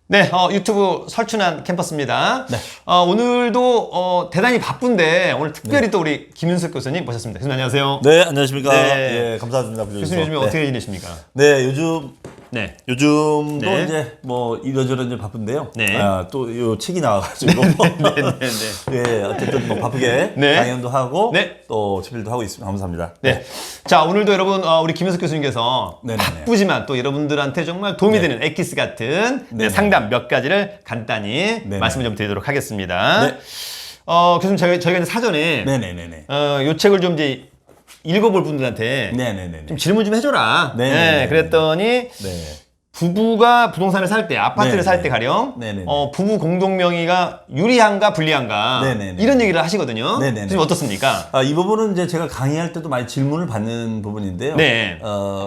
네, 유튜브 설춘한 캠퍼스입니다. 네. 오늘도 대단히 바쁜데 오늘 특별히 또 우리 김윤석 교수님 모셨습니다. 교수님 안녕하세요. 네, 안녕하십니까. 네. 예, 감사합니다. 교수님 요즘에 네. 어떻게 지내십니까? 네, 네. 요즘도 네. 이제 뭐 이러저러 이제 바쁜데요. 네. 또 요 책이 나와가지고. 네, 어쨌든 뭐 바쁘게 네. 강연도 하고 네. 또 집필도 하고 있습니다. 감사합니다. 네. 자, 오늘도 여러분, 우리 김윤석 교수님께서 네네네. 바쁘지만 또 여러분들한테 정말 도움이 되는 엑기스 같은 네네. 상담 몇 가지를 간단히 네네. 말씀을 좀 드리도록 하겠습니다. 네. 교수님, 저희가 이제 사전에 네네네네. 요 책을 좀 이제 읽어볼 분들한테 네네네네. 좀 질문 좀 해줘라. 네네네네. 네, 그랬더니 네. 부부가 부동산을 살 때, 아파트를 네네. 살 때 가령 네네네. 부부 공동 명의가 유리한가 불리한가 네네네. 이런 얘기를 하시거든요. 네네네. 교수님 어떻습니까? 이 부분은 이제 제가 강의할 때도 많이 질문을 받는 부분인데요. 네.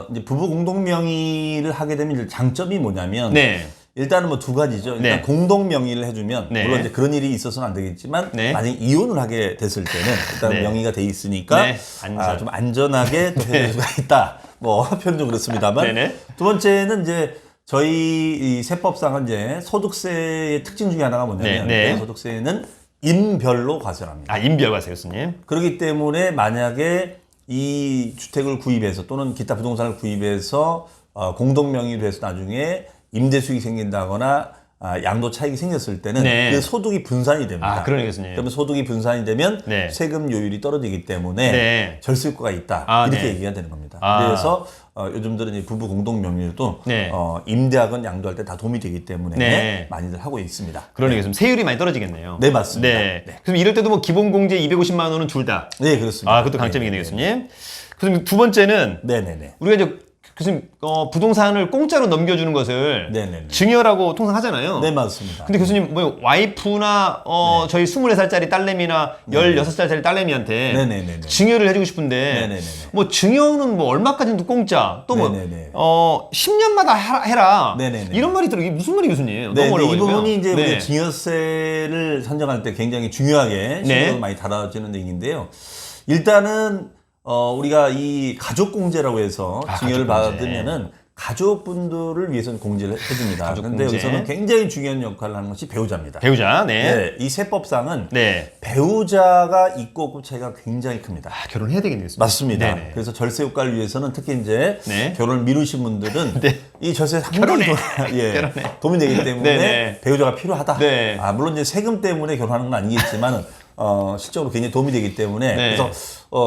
이제 부부 공동 명의를 하게 되면 이제 장점이 뭐냐면 네. 일단은 뭐 두 가지죠. 일단 네. 공동 명의를 해주면 네. 물론 이제 그런 일이 있어서는 안 되겠지만 네. 만약 이혼을 하게 됐을 때는 일단 네. 명의가 돼 있으니까 네. 안전. 좀 안전하게 또 해줄 수가 있다. 뭐 표현은 그렇습니다만 네네. 두 번째는 이제 저희 이 세법상은 이제 소득세의 특징 중에 하나가 뭐냐면 네. 네. 소득세는 임별로 과세합니다. 임별과세 교수님. 그렇기 때문에 만약에 이 주택을 구입해서 또는 기타 부동산을 구입해서 공동 명의로 해서 나중에 임대 수익이 생긴다거나 양도 차익이 생겼을 때는 네. 그 소득이 분산이 됩니다. 그러네 교수님. 그러면 소득이 분산이 되면 네. 세금 요율이 떨어지기 때문에 네. 절세효과가 있다. 이렇게 네. 얘기가 되는 겁니다. 아. 그래서 요즘들은 이 부부 공동 명의로도 네. 임대하건 양도할 때 다 도움이 되기 때문에 네. 많이들 하고 있습니다. 그러네 교수님. 세율이 많이 떨어지겠네요. 네, 맞습니다. 네. 그럼 이럴 때도 뭐 기본공제 250만 원은 둘 다. 네, 그렇습니다. 그것도 강점이겠네요 교수님. 교수님 두 번째는 네네네. 우리가 이제 교수님 부동산을 공짜로 넘겨주는 것을 네네네. 증여라고 통상 하잖아요. 네, 맞습니다. 근데 교수님 뭐 와이프나 저희 24살짜리 딸내미나 16살짜리 딸내미한테 네네네네. 증여를 해주고 싶은데 네네네네. 뭐 증여는 뭐 얼마까지는 공짜 또 뭐 네네네. 10년마다 해라 네네네. 이런 말이 들어. 이게 무슨 말이 교수님? 네, 너무 이 어려워요. 부분이 이제 네. 우리가 증여세를 선정할 때 굉장히 중요하게 네. 신경을 많이 달아지는 얘기인데요. 일단은 우리가 이 가족공제라고 해서 증여를 가족공제. 받으면은 가족분들을 위해서는 공제를 해줍니다. 가족공제. 그런데 여기서는 굉장히 중요한 역할을 하는 것이 배우자입니다. 배우자. 네. 네, 이 세법상은 네. 배우자가 있고 없고 차이가 굉장히 큽니다. 결혼해야 되겠네요. 교수님. 맞습니다. 네네. 그래서 절세 효과를 위해서는 특히 이제 네. 결혼을 미루신 분들은 네. 이 절세 상당히 결혼해. 도움이 되기 때문에 네네. 배우자가 필요하다. 네. 물론 이제 세금 때문에 결혼하는 건 아니겠지만 실적으로 굉장히 도움이 되기 때문에 네. 그래서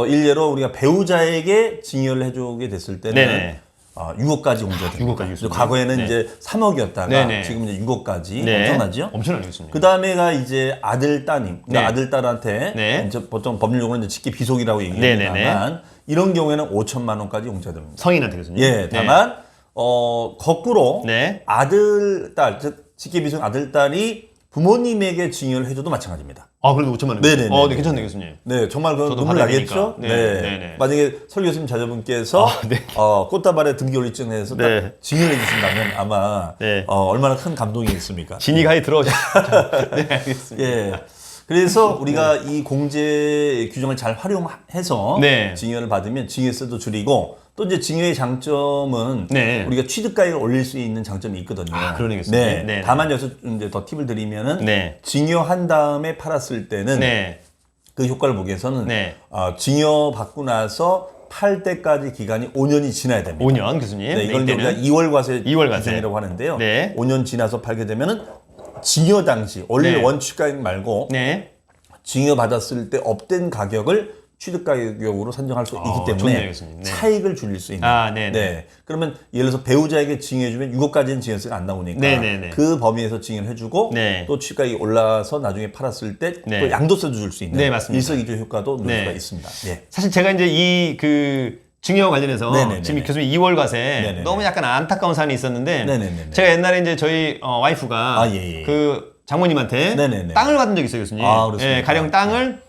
일례로 우리가 배우자에게 증여를 해주게 됐을 때는 네네. 6억까지 공제가 됩니다. 6억까지 그래서 교수님. 과거에는 네. 이제 3억이었다가 네네. 지금 이제 6억까지 네. 엄청나죠? 엄청나요, 교수님. 그 다음에가 이제 아들 따님, 그러니까 네. 아들 딸한테 네. 이제 보통 법률용어는 이제 직계 비속이라고 네네네. 얘기합니다만 이런 경우에는 5천만 원까지 공제가 됩니다. 성인한테 교수님. 예, 다만 거꾸로 네. 아들 딸, 즉 직계 비속 아들 딸이 부모님에게 증여를 해줘도 마찬가지입니다. 그래도 5천만 원. 네네네. 네, 괜찮네요, 교수님. 네, 정말 그 저도 눈물 받아야 나겠죠? 되니까. 네. 네네. 만약에 설 교수님 자녀분께서 네. 꽃다발에 등기올리증 해서 딱 네. 증여해 주신다면 아마 네. 얼마나 큰 감동이겠습니까? 진이가에 들어오죠. 네, 알겠습니다. 예. 그래서 우리가 이 공제 규정을 잘 활용해서 네. 증여를 받으면 증여세도 줄이고 또 이제 증여의 장점은 네. 우리가 취득가액을 올릴 수 있는 장점이 있거든요. 그러네요. 네. 네. 다만 여기서 이제 더 팁을 드리면은 네. 증여한 다음에 팔았을 때는 네. 그 효과를 보기 위해서는 네. 증여 받고 나서 팔 때까지 기간이 5년이 지나야 됩니다. 5년 교수님. 네, 이걸 이때는. 우리가 2월 과세 2월 과세. 규정이라고 하는데요. 네. 5년 지나서 팔게 되면은 증여 당시 원래 네. 원취가액 말고 네. 증여 받았을 때 업된 가격을 취득 가격으로 산정할 수 있기 때문에 좋네요, 교수님. 네. 차익을 줄일 수 있는. 네네. 네. 그러면 예를 들어서 배우자에게 증여해주면 6억까지는 증여세가 안 나오니까 네네네. 그 범위에서 증여를 해주고 네. 또 취득가격이 올라서 나중에 팔았을 때 또 네. 양도세도 줄 수 있는 네, 맞습니다. 일석이조 효과도 누릴 네. 수가 있습니다. 네. 사실 제가 이제 이 증여 관련해서 네네네네. 지금 교수님 2월 과세 네네네. 너무 약간 안타까운 사안이 있었는데 네네네네. 제가 옛날에 이제 저희 와이프가 예. 그 장모님한테 네네네. 땅을 받은 적이 있어요, 교수님. 그렇습니까? 예, 가령 땅을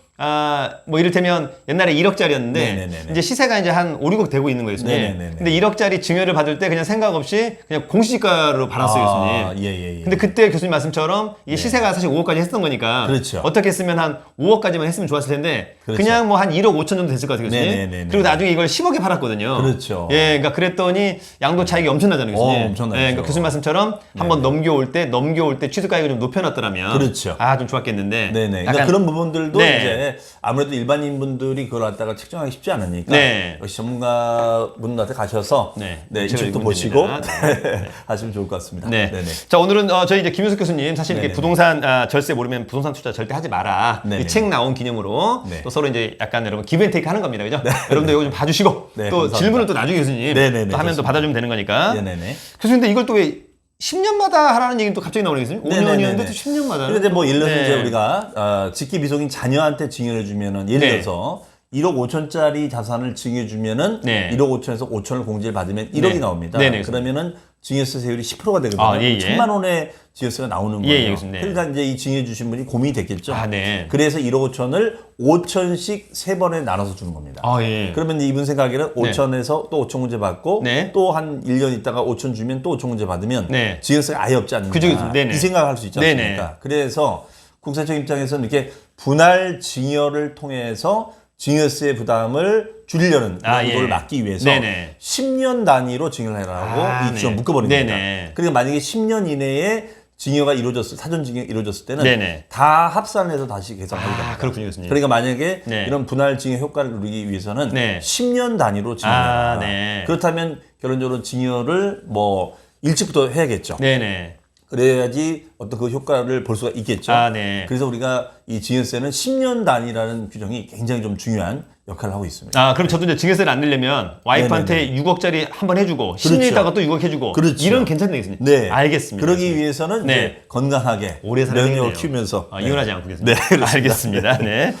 뭐 이를테면 옛날에 1억짜리였는데 네네네네. 이제 시세가 이제 한 5, 6억 되고 있는 거예요, 교수님. 네네네네. 근데 1억짜리 증여를 받을 때 그냥 생각 없이 그냥 공시지가로 받았어요, 교수님. 예. 근데 그때 교수님 말씀처럼 이 시세가 사실 5억까지 했던 거니까 그렇죠. 어떻게 했으면 한 5억까지만 했으면 좋았을 텐데 그렇죠. 그냥 뭐 한 1억 5천 정도 됐을 것 같아요, 교수님. 네네네네. 그리고 나중에 이걸 10억에 팔았거든요. 그렇죠. 예, 그러니까 그랬더니 양도 차익이 엄청나잖아요, 교수님. 엄청나죠. 예, 그러니까 교수님 말씀처럼 한번 넘겨올 때 취득가액을 좀 높여놨더라면 그렇죠. 좀 좋았겠는데. 네네. 그러니까 약간 그런 부분들도 네. 이제 아무래도 일반인 분들이 그걸 갖다가 책정하기 쉽지 않으니까 네. 역시 전문가분한테 가셔서 네. 이 제가 책도 읽으면 보시고 됩니다. 하시면 좋을 것 같습니다. 네. 네네. 자, 오늘은 저희 이제 김윤석 교수님 사실 이렇게 네네네. 부동산 절세 모르면 부동산 투자 절대 하지 마라. 네네네. 이 책 나온 기념으로 네. 또 서로 이제 약간 여러분 기브앤테이크 하는 겁니다. 그죠? 여러분들 이거 좀 봐주시고 네, 또 감사합니다. 질문은 또 나중에 교수님 네네네, 또 하면 또 좋습니다. 받아주면 되는 거니까. 네네네. 교수님 근데 이걸 또 왜 10년마다 하라는 얘기는 또 갑자기 나오는 게 있어요? 5년이었는데 또 10년마다. 그런데 뭐 예를 들어서 네. 이제 우리가 직계 비속인 자녀한테 증여해 주면은 예를 네. 들어서 1억 5천짜리 자산을 증여해 주면은 네. 1억 5천에서 5천을 공제를 받으면 1억이 네. 나옵니다. 네네. 그러면은 증여세 세율이 10%가 되거든요. 예. 1,000만 원의 증여세가 나오는 예, 거예요. 예, 교수님. 그러니까 이제 이 증여해 주신 분이 고민이 됐겠죠. 네. 그래서 1억 5천을 5천씩 세 번에 나눠서 주는 겁니다. 예. 그러면 이제 이분 생각에는 5천에서 또 5천 문제 받고 네. 또 한 1년 있다가 5천 주면 또 5천 문제 받으면 네. 증여세가 아예 없지 않느냐. 그죠, 그죠. 네네. 이 생각을 할 수 있지 않습니까? 네네. 그래서 국세청 입장에서는 이렇게 분할 증여를 통해서 증여세 부담을 줄이려는 그런 예. 걸 막기 위해서 네네. 10년 단위로 증여를 해라고 이 지원 네. 묶어버립니다. 네네. 그러니까 만약에 10년 이내에 증여가 이루어졌을 사전 증여가 이루어졌을 때는 네네. 다 합산해서 다시 계산하게 됩니다. 그렇군요, 교수님. 그러니까 만약에 네. 이런 분할 증여 효과를 누리기 위해서는 네. 10년 단위로 증여해라. 네. 그렇다면 결론적으로 증여를 뭐 일찍부터 해야겠죠. 네네. 그래야지 어떤 그 효과를 볼 수가 있겠죠. 네. 그래서 우리가 이 증여세는 10년 단위라는 규정이 굉장히 좀 중요한 역할을 하고 있습니다. 그럼 저도 이제 증여세를 안 내려면 와이프한테 6억짜리 한 번 해주고 10년 그렇죠. 있다가 또 6억 해주고 그렇죠. 이런 괜찮네, 교수님. 네, 알겠습니다. 그러기 위해서는 네. 이제 건강하게 오래 살아야 명령을 되겠네요. 키우면서 이혼하지 않고 네, 계십니다. 그렇습니다. 알겠습니다. 네.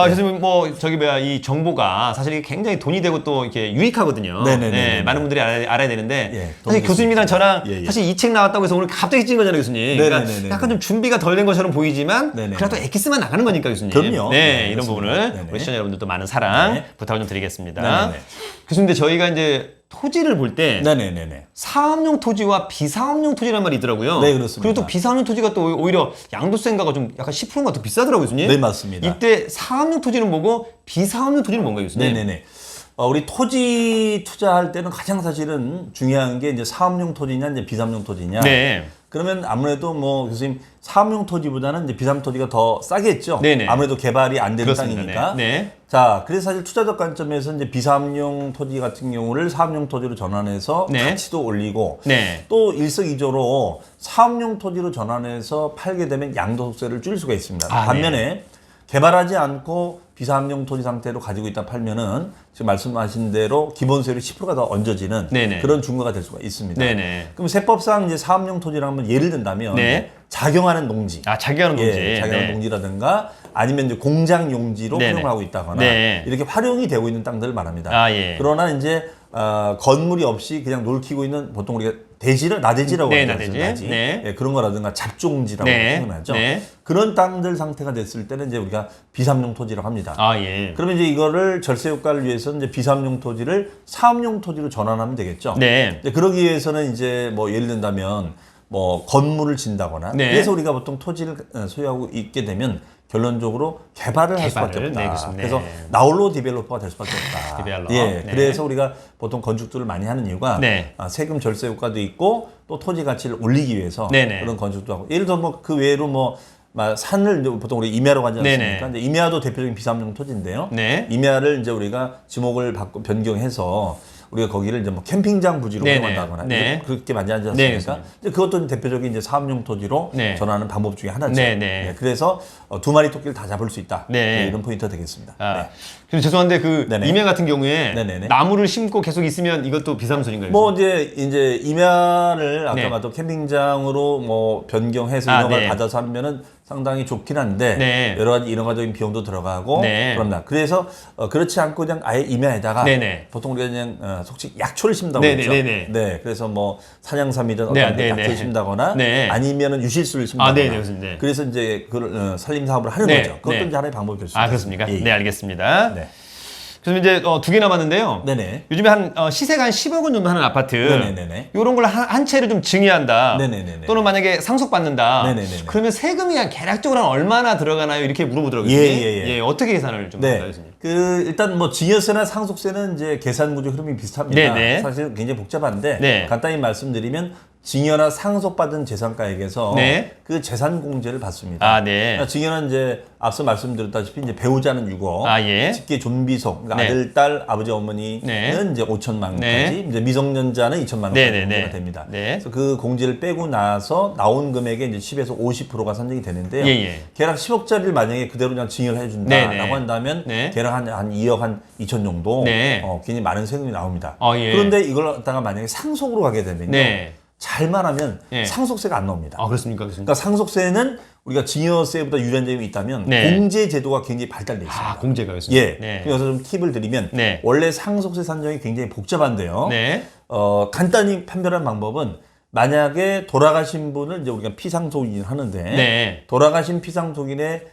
교수님 뭐 저기 뭐야 이 정보가 사실 이게 굉장히 돈이 되고 또 이렇게 유익하거든요. 네네네네. 많은 분들이 알아야 되는데 예, 사실 도움이 교수님이랑 저랑 예, 예. 사실 이 책 나왔다고 해서 오늘 갑자기 찍은 거잖아요, 교수님. 그러니까 네네네네. 약간 좀 준비가 덜 된 것처럼 보이지만 네네네. 그래도 엑기스만 나가는 거니까, 교수님. 그럼요. 네, 네, 이런 그렇습니다. 부분을 네네. 우리 시청자 여러분들도 많은 사랑 네. 부탁을 좀 드리겠습니다. 네네네. 교수님, 근데 저희가 이제 토지를 볼 때 네네네네. 사업용 토지와 비사업용 토지라는 말이 있더라고요. 네, 그렇습니다. 그리고 또 비사업용 토지가 또 오히려 양도세인가가 좀 약간 10%가 더 비싸더라고요, 교수님. 네, 맞습니다. 이때 사업용 토지는 뭐고 비사업용 토지는 뭔가요, 교수님? 네네네. 우리 토지 투자할 때는 가장 사실은 중요한 게 이제 사업용 토지냐, 이제 비사업용 토지냐. 네. 그러면 아무래도 뭐 교수님 사업용 토지보다는 이제 비사업 토지가 더 싸겠죠. 네네. 아무래도 개발이 안 되는 그렇습니다. 땅이니까. 네. 자, 그래서 사실 투자적 관점에서 이제 비사업용 토지 같은 경우를 사업용 토지로 전환해서 네. 가치도 올리고 네. 또 일석이조로 사업용 토지로 전환해서 팔게 되면 양도세를 줄일 수가 있습니다. 반면에 개발하지 않고 비사업용 토지 상태로 가지고 있다 팔면은 지금 말씀하신 대로 기본세율이 10%가 더 얹어지는 네네. 그런 중과가 될 수가 있습니다. 네네. 그럼 세법상 이제 사업용 토지를 한번 예를 든다면 네. 작용하는 농지, 자기하는 농지. 작용하는 네. 농지라든가 아니면 이제 공장 용지로 네네. 활용을 하고 있다거나 네. 이렇게 활용이 되고 있는 땅들을 말합니다. 예. 그러나 이제 건물이 없이 그냥 놀키고 있는 보통 우리가 나대지라고 네, 하죠. 나대지. 네. 예, 그런 거라든가 잡종지라고 네. 표현하죠. 네. 그런 땅들 상태가 됐을 때는 이제 우리가 비사업용 토지라고 합니다. 예. 그러면 이제 이거를 절세 효과를 위해서 이제 비사업용 토지를 사업용 토지로 전환하면 되겠죠. 네. 이제 그러기 위해서는 이제 뭐 예를 든다면 뭐 건물을 진다거나 네. 그래서 우리가 보통 토지를 소유하고 있게 되면 결론적으로 개발을 할 수밖에 개발을, 없다. 네, 그렇습니다. 그래서 나홀로 디벨로퍼가 될 수밖에 없다. 디벨로퍼. 예, 네. 그래서 우리가 보통 건축들을 많이 하는 이유가 네. 세금 절세 효과도 있고 또 토지 가치를 올리기 위해서 네네. 그런 건축도 하고 예를 들어 뭐 그 외에로 뭐 산을 이제 보통 우리 임야로 가지 않습니까? 네네. 근데 임야도 대표적인 비사업용 토지인데요. 네. 임야를 이제 우리가 지목을 변경해서 우리가 거기를 이제 뭐 캠핑장 부지로 네네. 활용한다거나 네. 그렇게 많이 하지 네, 않습니까? 이제 그것도 대표적인 이제 사업용 토지로 네. 전환하는 방법 중에 하나죠. 네네. 네, 그래서 두 마리 토끼를 다 잡을 수 있다. 네. 네, 이런 포인트가 되겠습니다. 네. 근데 죄송한데 그 네네. 임야 같은 경우에 네네네. 나무를 심고 계속 있으면 이것도 비사무소인가요? 뭐 이제 임야를 아까 네. 말도 캠핑장으로 뭐 변경해서 인허가를 네. 받아서 하면은 상당히 좋긴 한데 네. 여러 가지 인허가적인 비용도 들어가고 네. 그럽니다. 그래서 그렇지 않고 그냥 아예 임야에다가 네네. 보통 우리가 그냥 솔직히 약초를 심다고 네네, 했죠. 네네. 네, 그래서 뭐 산양삼이든 네, 어떤 네네. 약초를 심다거나 네. 아니면은 유실수를 심다거나. 네네, 교수님. 그래서 이제 그걸 살림 사업을 하는 네, 거죠. 그것도 네. 이제 하나의 방법이 될 수 있습니다. 아, 그렇습니까? 예, 예. 네, 알겠습니다. 네. 그래서 이제 두 개 남았는데요. 네네. 요즘에 한 시세가 한 10억 원 정도 하는 아파트. 네네네네. 이런 걸 한 채를 좀 증여한다. 네네네네. 또는 만약에 상속받는다. 네네네네. 그러면 세금이 한 대략적으로 한 얼마나 들어가나요? 이렇게 물어보더라고요. 예. 어떻게 계산을 좀 네. 할까요, 교수님? 일단 뭐 증여세나 상속세는 이제 계산 구조 흐름이 비슷합니다. 네네. 사실 굉장히 복잡한데 네. 간단히 말씀드리면 증여나 상속받은 재산가액에서 네. 그 재산 공제를 받습니다. 아, 네. 그러니까 증여는 이제 앞서 말씀드렸다시피 이제 배우자는 6억, 아, 예. 직계 존비속, 그러니까 네. 아들, 딸, 아버지, 어머니는 네. 이제 5천만 원까지, 네. 이제 미성년자는 2천만 원까지 네네네. 공제가 됩니다. 네. 그래서 그 공제를 빼고 나서 나온 금액의 이제 10에서 50%가 산정이 되는데요. 예. 계약 10억짜리를 만약에 그대로 그냥 증여를 해준다라고 네네. 한다면 네. 계약 한 2억 한 2천 정도 네. 굉장히 많은 세금이 나옵니다. 예. 그런데 이걸 갖다가 만약에 상속으로 가게 되면요. 네. 잘만 하면 네. 상속세가 안 나옵니다. 아, 그렇습니까, 교수님? 그러니까 상속세는 우리가 증여세보다 유리한 점이 있다면 네. 공제 제도가 굉장히 발달돼 있습니다. 아, 공제가 교수님. 예. 네. 그래서 좀 팁을 드리면 네. 원래 상속세 산정이 굉장히 복잡한데요. 네. 간단히 판별하는 방법은 만약에 돌아가신 분을 이제 우리가 피상속인을 하는데 네. 돌아가신 피상속인의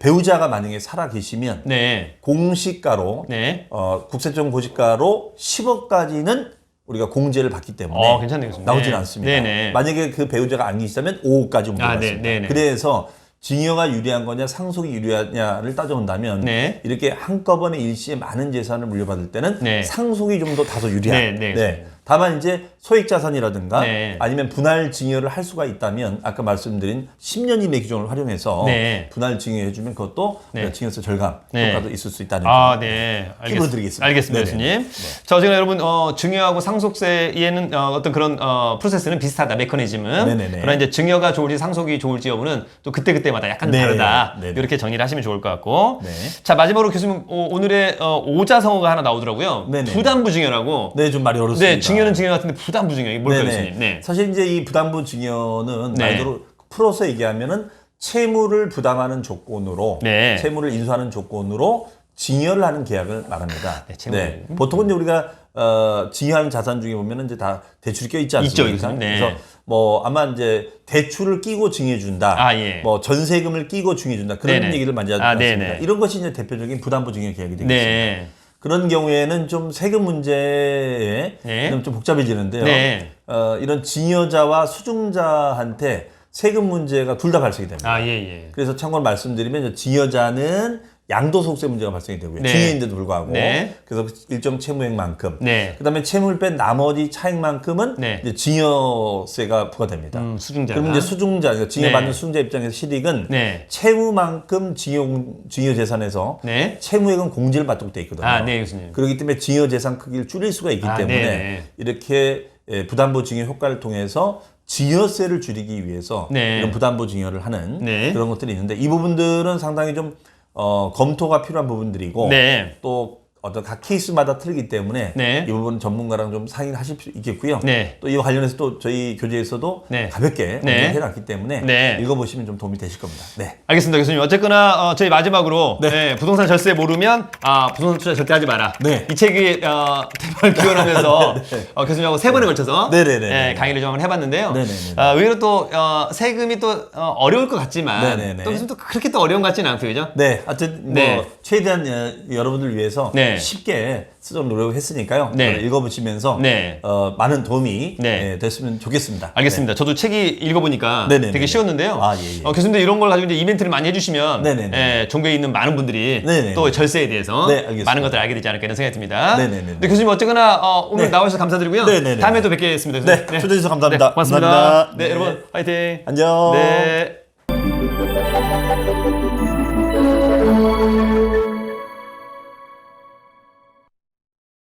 배우자가 만약에 살아 계시면 네. 공시가로 네. 국세청 고시가로 10억까지는 우리가 공제를 받기 때문에 괜찮네요, 교수님. 나오진 네. 않습니다. 네네. 만약에 그 배우자가 안 계시다면 5억까지 아, 옮겨갔습니다. 네네. 그래서 증여가 유리한 거냐 상속이 유리하냐를 따져본다면 네. 이렇게 한꺼번에 일시에 많은 재산을 물려받을 때는 네. 상속이 좀 더 다소 유리한. 네. 다만 이제 소액 자산이라든가 네. 아니면 분할 증여를 할 수가 있다면 아까 말씀드린 10년 이내 규정을 활용해서 네. 분할 증여해주면 그것도 네. 증여세 절감 네. 효과도 있을 수 있다는 아, 점. 네. 팁을 드리겠습니다. 알겠습니다, 네네. 교수님. 자, 어쨌든 여러분, 증여하고 상속세에는 어떤 그런 프로세스는 비슷하다, 메커니즘은. 네네네. 그러나 이제 증여가 좋을지 상속이 좋을지 여부는 또 그때그때마다 약간 네. 다르다. 네네. 이렇게 정리를 하시면 좋을 것 같고. 네. 자, 마지막으로 교수님, 오늘의 오자성어가 하나 나오더라고요. 네네. 부담부 증여라고. 네, 좀 말이 어렵습니다. 네, 증여는 증여 같은데 부담부 증여. 이게 뭘까요, 네네. 교수님? 네. 사실 이제 이 부담부 증여는 네. 말대로 풀어서 얘기하면은 채무를 부담하는 조건으로 네. 채무를 인수하는 조건으로 증여를 하는 계약을 말합니다. 네, 채무를. 보통은 이제 우리가 증여하는 자산 중에 보면은 이제 다 대출이 껴 있지 있죠, 않습니까? 네. 그래서 뭐 아마 이제 대출을 끼고 증여해 준다. 아, 예. 뭐 전세금을 끼고 증여해 준다. 그런 네네. 얘기를 많이 하지 아, 않습니까? 네네. 이런 것이 이제 대표적인 부담부 증여 계약이 되겠습니다. 네. 그런 경우에는 좀 세금 문제에 네. 좀 복잡해지는데요. 네. 이런 증여자와 수증자한테 세금 문제가 둘 다 발생이 됩니다. 아, 예. 그래서 참고로 말씀드리면 증여자는 양도소득세 문제가 발생이 되고요. 네. 증여인데도 불구하고 네. 그래서 일정 채무액만큼 네. 그다음에 채무를 뺀 나머지 차액만큼은 네. 이제 증여세가 부과됩니다. 수중자. 그럼 이제 수중자, 그러니까 증여받는 네. 수중자 입장에서 실익은 네. 채무만큼 증여 재산에서 네. 채무액은 공제를 받도록 돼 있거든요. 아, 네, 교수님. 그렇기 때문에 증여 재산 크기를 줄일 수가 있기 아, 때문에 네네. 이렇게 부담부 증여 효과를 통해서 증여세를 줄이기 위해서 네. 이런 부담부 증여를 하는 네. 그런 것들이 있는데 이 부분들은 상당히 좀 검토가 필요한 부분들이고 네. 또 어떤 각 케이스마다 틀리기 때문에 네. 이 부분은 전문가랑 좀 상의를 하실 필요 있겠고요. 네. 또 이와 관련해서 또 저희 교재에서도 네. 가볍게 네. 해놨기 때문에 네. 읽어보시면 좀 도움이 되실 겁니다. 네. 알겠습니다, 교수님. 어쨌거나 저희 마지막으로 네. 부동산 절세 모르면 부동산 투자 절대 하지 마라. 네. 이 책이 대박을 기원하면서 교수님하고 3번에 걸쳐서 네네네. 강의를 좀 해봤는데요. 네네네. 의외로 또 세금이 또 어려울 것 같지만 네네네. 또 교수님 또 그렇게 또 어려운 것 같지는 않고요, 그죠? 네, 하여튼 뭐 네. 최대한 여러분들 위해서 네. 쉽게 쓰도록 노력을 했으니까요. 네. 읽어보시면서 네. 많은 도움이 네. 됐으면 좋겠습니다. 알겠습니다. 저도 책이 읽어보니까 네네네네. 되게 쉬웠는데요. 아, 예. 교수님들 이런 걸 가지고 이제 이벤트를 많이 해주시면 네네네. 종교에 있는 많은 분들이 네네네. 또 절세에 대해서 네, 알겠습니다. 많은 것들을 알게 되지 않을까 이런 생각이 듭니다. 네네네. 네, 교수님 어쨌거나 오늘 네. 나와주셔서 감사드리고요. 네네네. 다음에 또 뵙겠습니다. 네, 교수님. 초대해 주셔서 감사합니다. 네, 고맙습니다. 감사합니다. 네, 네. 여러분 화이팅. 안녕. 네.